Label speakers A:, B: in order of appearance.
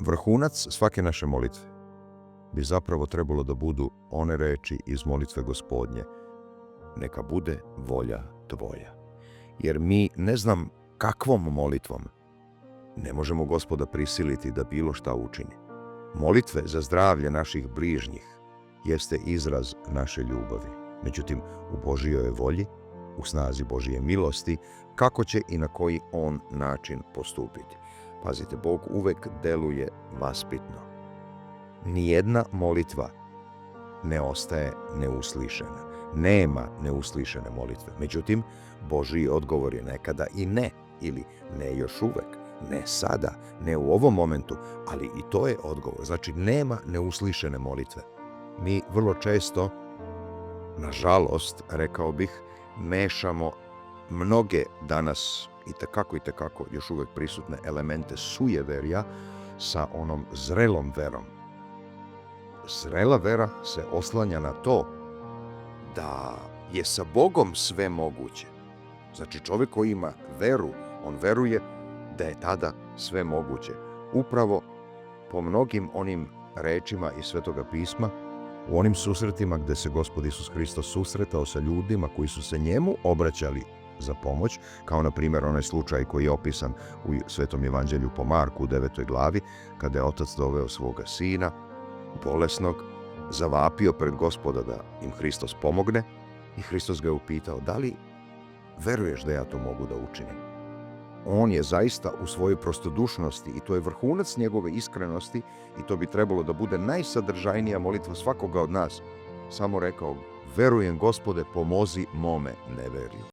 A: Vrhunac svake naše molitve bi zapravo trebalo da budu one reči iz molitve Gospodnje: neka bude volja tvoja. Jer mi ne znam kakvom molitvom ne možemo Gospoda prisiliti da bilo šta učini. Molitve za zdravlje naših bližnjih jeste izraz naše ljubavi. Međutim, u Božijoj je volji, u snazi Božije milosti, kako će i na koji on način postupiti. Pazite, Bog uvek deluje vaspitno. Nijedna molitva ne ostaje neuslišena. Nema neuslišene molitve. Međutim, Božiji odgovor je nekada i ne, ili ne još uvek, ne sada, ne u ovom momentu, ali i to je odgovor. Znači, nema neuslišene molitve. Mi vrlo često, nažalost, rekao bih, mešamo mnoge danas i tekako još uvek prisutne elemente sujeverja sa onom zrelom verom. Zrela vera se oslanja na to da je sa Bogom sve moguće. Znači, čovjek koji ima veru, on veruje da je tada sve moguće. Upravo po mnogim onim rečima iz Svetoga pisma, u onim susretima gde se Gospod Isus Hristos susretao sa ljudima koji su se njemu obraćali za pomoć, kao na primjer onaj slučaj koji je opisan u Svetom evanđelju po Marku u 9. glavi, kada je otac doveo svoga sina, bolesnog, zavapio pred Gospoda da im Hristos pomogne i Hristos ga je upitao: da li veruješ da ja to mogu da učinim? On je zaista u svojoj prostodušnosti, i to je vrhunac njegove iskrenosti, i to bi trebalo da bude najsadržajnija molitva svakoga od nas, samo rekao: verujem, Gospode, pomozi mome neverju.